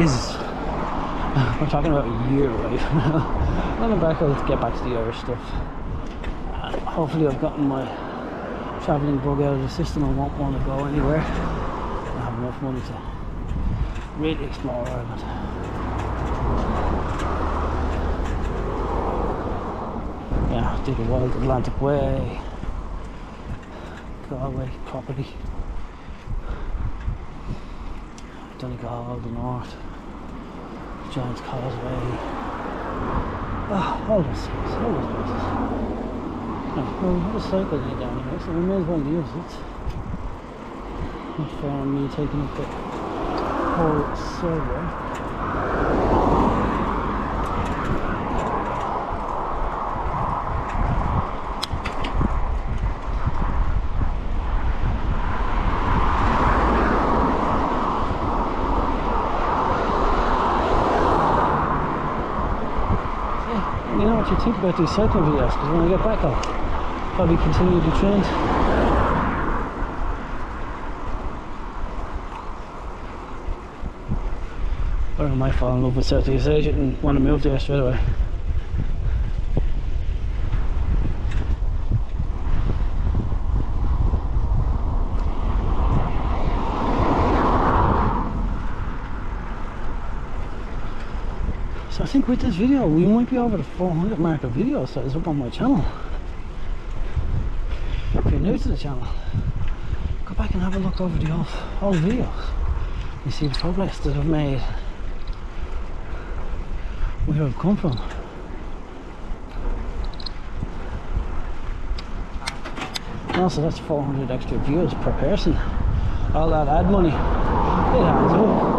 is, we're talking about a year away. When I'm back, I'll get back to the Irish stuff. Hopefully I've gotten my travelling bug out of the system. I won't want to go anywhere. I have enough money to really explore Ireland. Yeah, do the Wild Atlantic Way, Galway property, Donegal, the north, Giant's Causeway, all those things, all those places. Well, we have a cycle lane down here, so we may as well use it. Not fair on me taking up the whole survey. You know what you think about these cycling videos, because when I get back I'll probably continue the trend. Or I might fall in love with Southeast Asia and want to move there straight away. So I think with this video we might be over the 400 mark of video size up on my channel. If you're new to the channel, go back and have a look over the old videos. You see the progress that I've made, where I've come from. Also, that's 400 extra views per person. All that ad money, it adds up.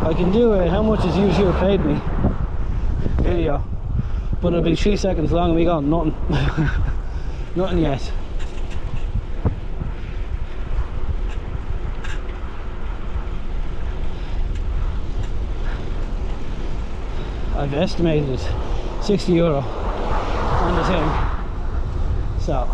I can do it. How much has YouTube paid me? Video, but it'll be 3 seconds long and we got nothing. Nothing yet. I've estimated €60 on the thing, so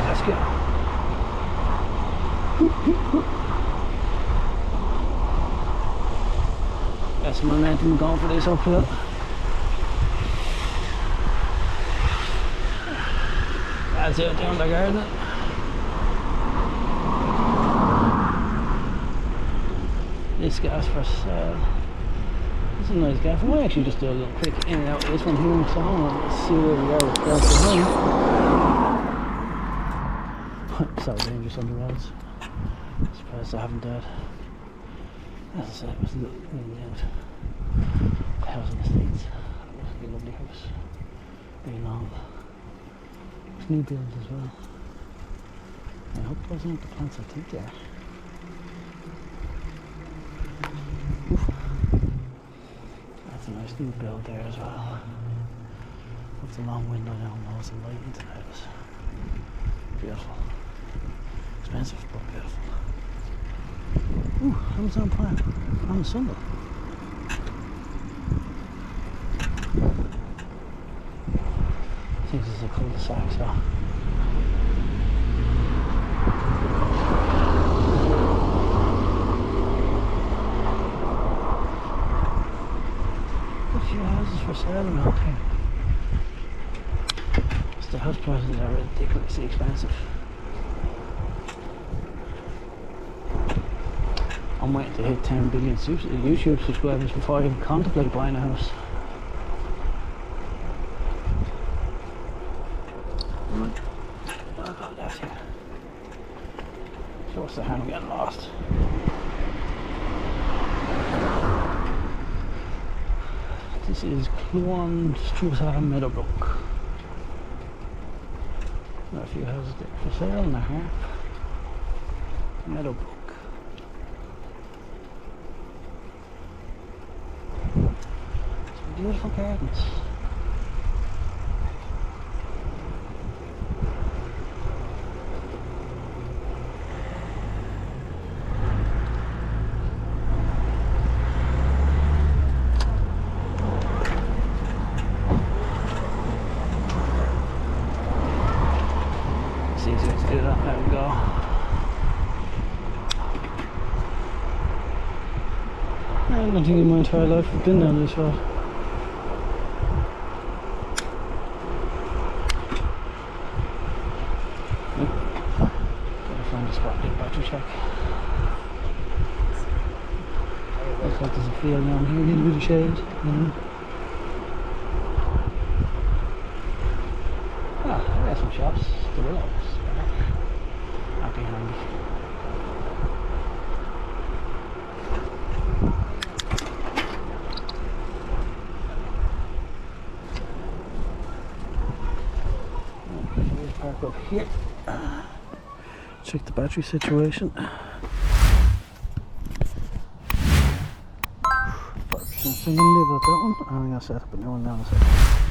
let's go. Got some momentum going for this uphill. That's it down the garden. This gas for sale. This is a nice gas. I might actually just do a little quick in and out of this one here, so let's see where we are with gas behind. So dangerous on the roads. Surprised I haven't died. As I said, it was a little in and out. The house in the States. It was a lovely house. Very long. New builds as well. I hope those aren't the plants I think they are. Oof. That's a nice new build there as well. With the long window down, those and light into the house. Beautiful. Expensive but beautiful. Ooh, Amazon Prime on a Sunday. I think this is a cul-de-sac, so a few houses for sale around here. The house prices are ridiculously expensive. I'm waiting to hit 10 billion YouTube subscribers before I even contemplate buying a house. I've got left here. So what's the hand getting lost? This is Clonstrusa Meadowbrook. There are a few houses there for sale and a half. Meadowbrook. Some beautiful gardens. I don't think in my entire life I've been down this road. Gotta find a spot to do a battery check. Looks like there's a field down here, need a bit of shade. Ah, there's some shops. The willows. That'd be handy. Park up here. Check the battery situation. 5%, so I'm going to leave it at that one. I'm going to set up a new one now in a second.